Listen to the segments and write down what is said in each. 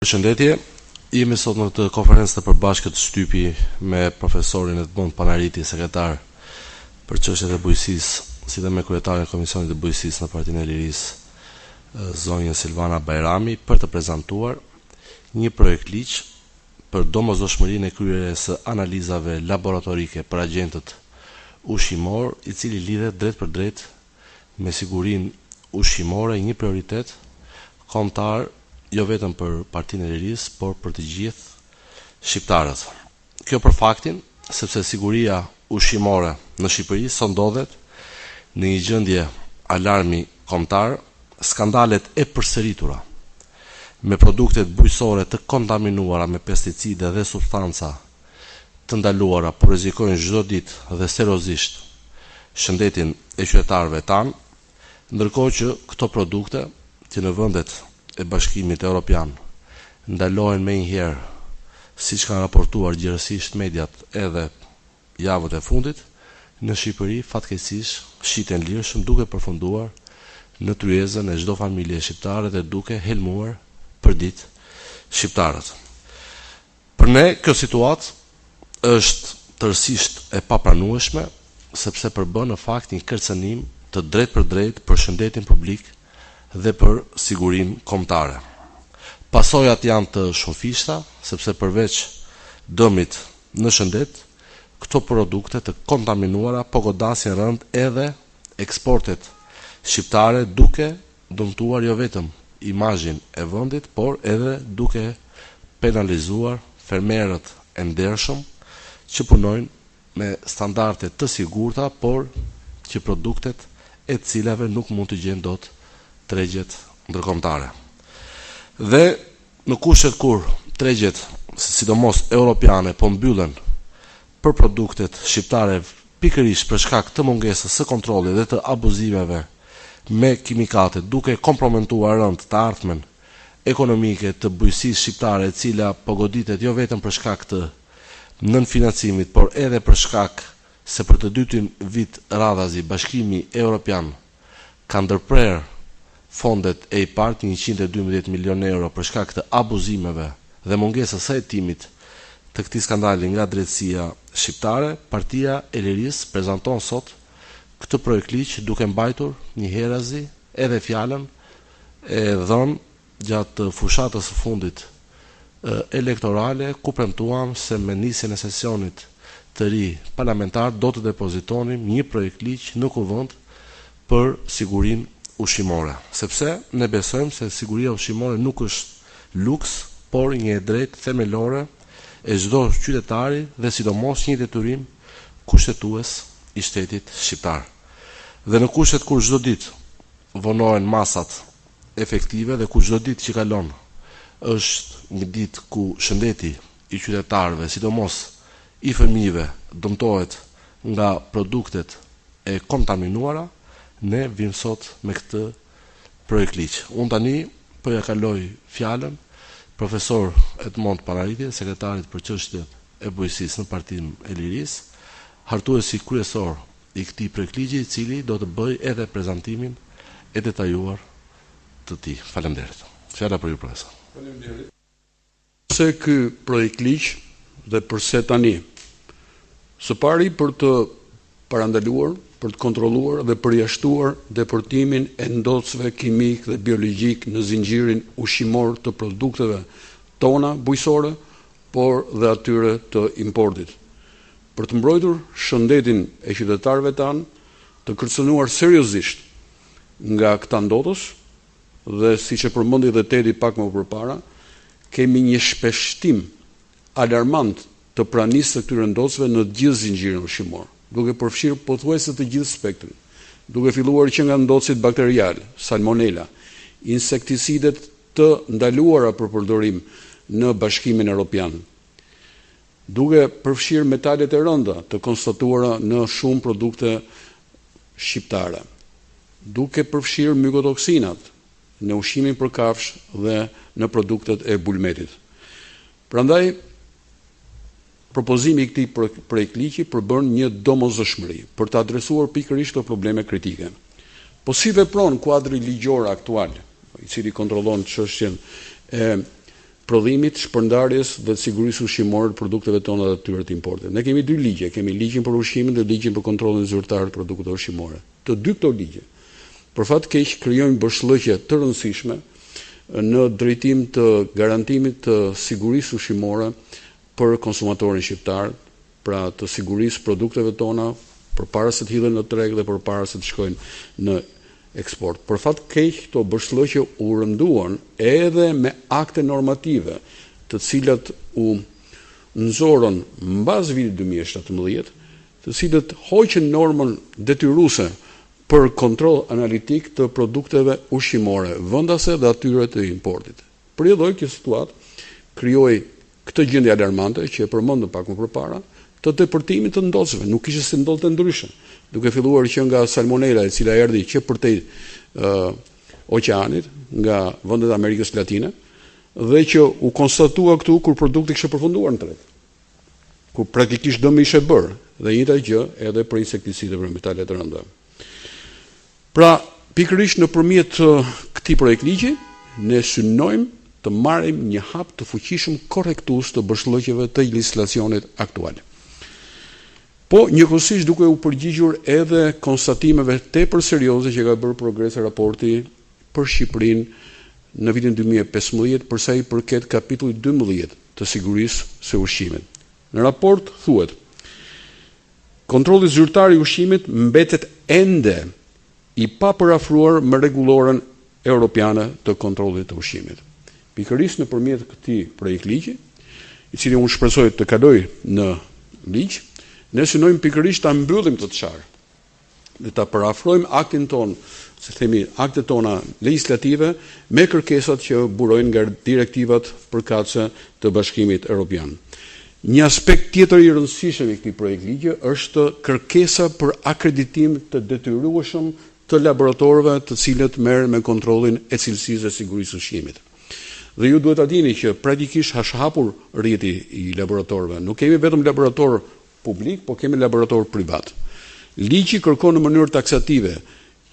Përshëndetje, jemi sot në këtë konferencë të përbashkët shtypi me profesorin Edmond Panariti, sekretar për çështjet e bujqësisë, si dhe me kryetarin e Komisionit të Bujqësisë në Partinë e Lirisë, zonjën Silvana Bajrami, për të prezantuar një projekt ligj për domosdoshmërinë e kryerjes së analizave laboratorike për agentët ushqimor, i cili lidhet drejt për drejt me sigurinë ushqimore, një prioritet kombëtar jo vetëm për Partinë e Lirisë, por për të gjithë shqiptarët. Kjo për faktin, sepse siguria ushqimore në Shqipëri sot ndodhet në një gjendje alarmi kombëtar, skandalet e përsëritura me produktet bujqësore të kontaminuara me pesticide dhe substanca të ndaluara, por rrezikojnë çdo ditë dhe seriozisht shëndetin e qytetarëve tanë, ndërkohë që këto produkte që në vendet e Bashkimit Evropian ndalohen menjëherë, siç kanë raportuar gjithësisht mediat edhe javët e fundit, në Shqipëri fatkeqësisht shiten lirshëm, duke përfunduar në tryezën e çdo familje shqiptare dhe duke helmuar për ditë shqiptarët. Për ne kjo situatë është tërësisht e papranueshme, sepse përbën në fakt një kërcënim të drejtë për drejtë për shëndetin publik dhe për sigurinë kombëtare. Pasojat janë të shumëfishta, sepse përveç dëmit në shëndet, këto produkte të kontaminuara po godasin rënd edhe eksportet shqiptare, duke dëmtuar jo vetëm imazhin e vendit, por edhe duke penalizuar fermerët e ndershëm që punojnë me standarde të sigurta, por që produktet e cilave nuk mund të gjen dot tregjet ndërkombëtare. Dhe në kushtet kur tregjet, sidomos europiane, po mbyllen për produktet shqiptare pikërisht për shkak të mungesës së kontrollit dhe të abuzimeve me kimikate, duke komprometuar rënd të ardhmen ekonomike të bujqësisë shqiptare, e cila po goditet jo vetëm për shkak të nënfinancimit, por edhe për shkak se për të dytin vit radhazi Bashkimi Evropian ka ndërprer fondet e IPART 112 milion euro për shkak të abuzimeve dhe mungesës së hetimit të këtij skandali nga drejtësia shqiptare. Partia e Lirisë prezanton sot këtë projekt ligj duke mbajtur një herazi edhe fjalën e dhënë gjatë fushatës së fundit elektorale, ku premtuam se me nisjen e sesionit të ri parlamentar do të depozitonim një projekt ligj në kuvend për sigurinë ushqimore, sepse ne besojmë se siguria ushqimore nuk është luks, por një e drejtë themelore e çdo qytetari dhe sidomos një detyrim kushtetues i shtetit shqiptar. Dhe në kushtet kur çdo ditë vonohen masat efektive dhe ku çdo ditë që kalon është një ditë ku shëndeti i qytetarëve, sidomos i fëmijëve, dëmtohet nga produktet e kontaminuara, ne vim sot me këtë projekt ligj. Unë tani po ja kaloj fjalën profesor Edmond Panariti, sekretarit për çështjet e bujqësisë në Partinë e Lirisë, hartuesi kryesor i këtij projekt ligji, i cili do të bëj edhe prezantimin e detajuar të tij. Faleminderit. Fjala për ju, profesor. Faleminderit. Se ky projekt ligj dhe përse tani? Së pari për të parandaluar, për të kontrolluar dhe përjashtuar deportimin e ndocëve kimik dhe biologjik në zinxhirin ushqimor të produkteve tona bujqësore, por dhe atyre të importit. Për të mbrojtur shëndetin e qytetarëve tanë, të kërcënuar seriozisht nga këta ndotës, dhe siç e përmendi dhe Tedi pak më përpara, kemi një shpeshtim alarmant të pranisë të këtyre ndocëve në gjithë zinxhirin ushqimor, duke përfshirë pothuajse të gjithë spektrin, duke filluar që nga ndocit bakterial, salmonella, insekticidet të ndaluara për përdorim në Bashkimin Evropian, duke përfshirë metalet e rënda të konstatuara në shumë produkte shqiptare, duke përfshirë mykotoksinat në ushqimin për kafsh dhe në produktet e bulmetit. Prandaj, propozimi i këtij projekt ligji përbën një domosdoshmëri për të adresuar pikërisht këto probleme kritike. Po si vepron kuadri ligjor aktual, i cili kontrollon çështjen e prodhimit, shpërndarjes dhe sigurisë ushqimore të produkteve tona dhe atyre të importit. Ne kemi dy ligje, kemi ligjin për ushqimin dhe ligjin për kontrollin zyrtar të produkteve ushqimore. Të dy këto ligje, për fat keq, krijojnë bërshllëqe të rëndësishme në drejtim të garantimit të sigurisë ushqimore për konsumatorin shqiptar, pra të sigurisë produkteve tona përpara se të hidhen në treg dhe përpara se të shkojnë në eksport. Për fat keq, këto bërshllëqe u rënduan edhe me akte normative, të cilat u nxorën mbas vitit 2017, të cilët hoqën normën detyruese për kontroll analitik të produkteve ushqimore, vendase dhe atyre të importit. Përjedhoi kjo situatë krijoi këtë gjendje alarmante që e përmendëm pak më përpara, të depërtimit të ndosëve, nuk ishte se ndodhte ndryshe, duke filluar që nga salmonela, e cila erdhi që përtej oqeanit, nga vendet e Amerikës Latine, dhe që u konstatua këtu kur produkti kishte përfunduar në treg, kur praktikisht dëmi ishte bërë, dhe njëjta gjë edhe për insekticide për metale të rënda. Pra, pikërisht nëpërmjet këtij projektligji, ne synojmë të marrim një hap të fuqishëm korrektues të bërshllëqeve të legjislacionit aktual. Po, njëkohësisht duke u përgjigjur edhe konstatimeve tepër serioze që ka bërë Progres raporti për Shqipërinë në vitin 2015 për sa i përket kapitullit 12 të sigurisë së ushqimit. Në raport thuhet: kontrolli zyrtar i ushqimit mbetet ende i papërafruar me rregulloren europiane të kontrollit të ushqimit. Pikërisht nëpërmjet këtij projektligji, i cili unë shpresoj të kalojë në ligj, ne synojmë pikërisht ta mbyllim këtë çarë dhe ta parafrojmë aktin ton, se themi aktet tona legjislative me kërkesat që burojnë nga direktivat përkatëse të Bashkimit Evropian. Një aspekt tjetër i rëndësishëm i këtij projektligji është kërkesa për akreditim të detyrueshëm të laboratorëve të cilët merren me kontrollin e cilësisë dhe sigurisë së ushqimit. Dhe ju duhet ta dini që praktikisht është hapur rrjeti i laboratorëve. Nuk kemi vetëm laborator publik, po kemi laborator privat. Ligji kërkon në mënyrë taksative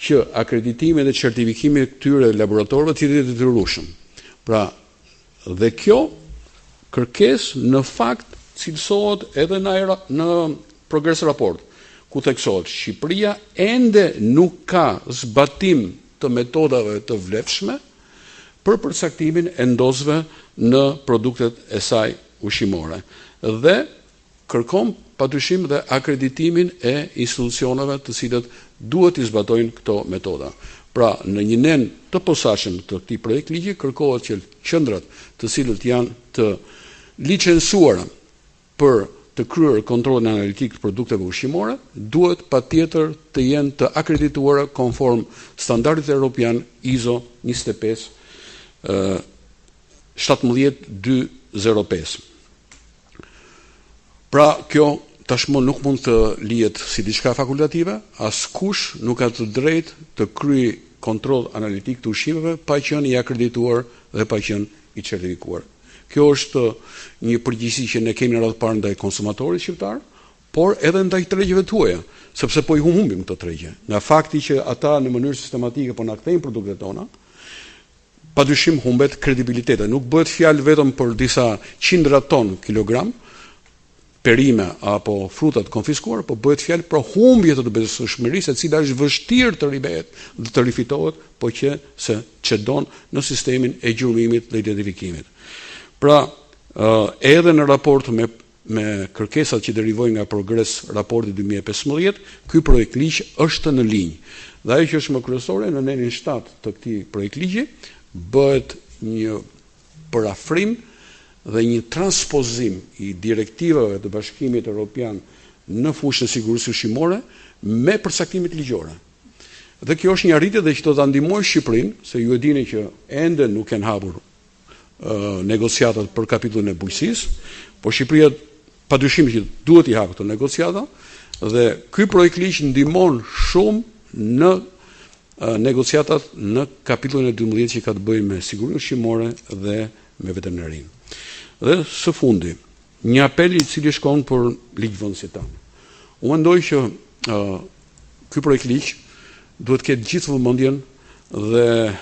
që akreditimi dhe certifikimi i këtyre laboratorëve të jetë detyrueshëm. Pra, dhe kjo kërkesë në fakt cilësohet edhe në Progres raport, ku theksohet Shqipëria ende nuk ka zbatim të metodave të vlefshme për përcaktimin e ndosëve në produktet e saj ushqimore. Dhe kërkon padyshim dhe akreditimin e institucioneve të cilët duhet i zbatojnë këto metoda. Pra, në një nen të posaçëm të këtij projektligji kërkohet që qendrat të cilët janë të licencuara për të kryer kontrollin analitik të produkteve ushqimore, duhet patjetër të jenë të akredituara konform standardit evropian ISO 25 17205. Pra, kjo tashmë nuk mund të lihet si diçka fakultative, askush nuk ka të drejtë të kryejë kontroll analitik të ushqimeve pa qenë i akredituar dhe pa qenë i certifikuar. Kjo është një përgjegjësi që ne kemi në radhë parë ndaj konsumatorit shqiptar, por edhe ndaj tregjeve tuaja, sepse po i humbim këto tregje. Nga fakti që ata në mënyrë sistematike po na kthejnë produktet tona, padyshim humbet kredibiliteti. Nuk bëhet fjalë vetëm për disa qindra ton kilogram perime apo frutat konfiskuar, po bëhet fjalë për humbje të besueshmërisë, e cila është vështirë të ribehet dhe të rifitohet, po që se çedon në sistemin e gjurmimit dhe identifikimit. Pra, edhe në raport me kërkesat që derivojnë nga Progres raporti 2015, ky projektligj është në linjë. Dhe ajo që është më kryesore në nenin 7 të këtij projektligji bëhet një parafrim dhe një transpozim i direktivave të Bashkimit Evropian në fushën e sigurisë ushqimore me përcaktimet ligjore. Dhe kjo është një arritje dhe që do ta ndihmojë Shqipërinë, se ju e dini që ende nuk kanë hapur negociatat për kapitullin e bujqësisë, po Shqipëria padyshim që duhet i hapë këto negociata dhe ky projektligj ndihmon shumë në negociatat në kapitullin e 12 që ka të bëjë me sigurinë ushqimore dhe me veterinarinë. Dhe së fundi, një apel i cili shkon për ligjvënësit tanë. Unë mendoj që ky projektligj duhet ketë gjithë vëmendjen dhe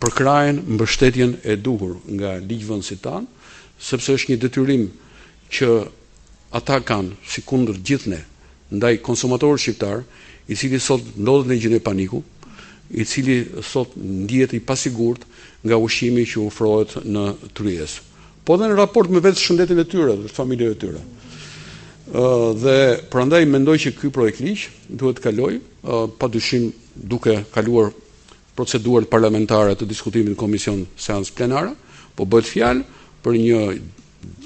përkrahen mbështetjen e duhur nga ligjvënësit tanë, sepse është një detyrim që ata kanë si kundër gjithë ne ndaj konsumatorët shqiptar, i cili sot ndodhet në gjendje paniku, i cili sot ndihet i pasigurt nga ushqimi që ofrohet në tryezë, po edhe në raport me vetë shëndetin e tyre dhe familjeve të tyre. Dhe prandaj mendoj që ky projekt ligj duhet kaloj, padyshim duke kaluar procedurat parlamentare të diskutimit në komision seancë plenare, po bëhet fjalë për një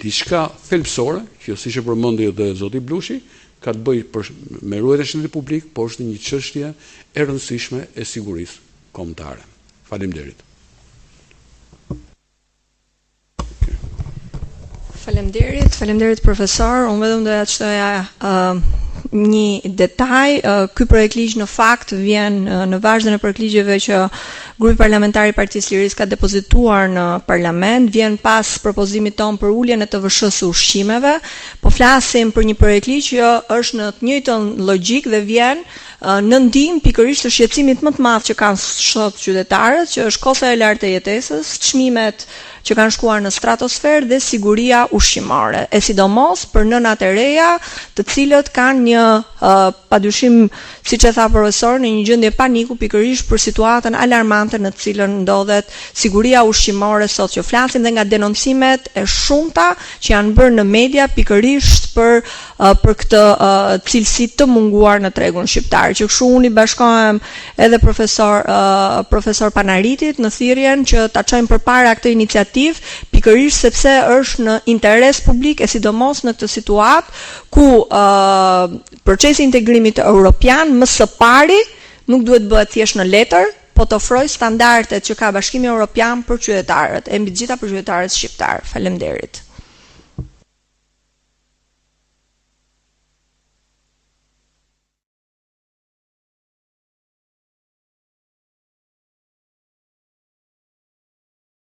diçka thelbësore që siç e përmendi edhe zoti Blushi, ka të bëjë me ruajtjen e shëndetit publik, por është një çështje e rëndësishme e sigurisë kombëtare. Faleminderit. Faleminderit profesor. Unë vetëm doja të shtoja një detaj. Ky projekt ligj në fakt vjen në vazhdim e projektligjeve që grupi parlamentar i Partisë Lirisë ka depozituar në parlament, vjen pas propozimit ton për uljen e TVSH-së së ushqimeve, po flasim për një projekt ligj që është në të njëjtën logjik dhe vjen në ndihmë pikërisht të shqetësimit më të madh që kanë sot qytetarët, që është kosta e lartë e jetesës, çmimet që kanë shkuar në stratosferë dhe siguria ushqimore, e sidomos për nënat e reja, të cilët kanë një padyshim, siç e tha profesori, në një gjendje paniku pikërisht për situatën alarmante në të cilën ndodhet siguria ushqimore sot, që flasim dhe nga denoncimet e shumta që janë bërë në media pikërisht për këtë cilësi të munguar në tregun shqiptar. Që kështu unë i bashkohem edhe profesor Panaritit në thirrjen që ta çojmë përpara këtë iniciativë, pikërisht sepse është në interes publik, e sidomos në këtë situatë ku procesi i integrimit europian më së pari nuk duhet bëhet thjesht në letër, po të ofrojë standardet që ka Bashkimi Evropian për qytetarët, e mbi të gjitha për qytetarët shqiptar. Faleminderit.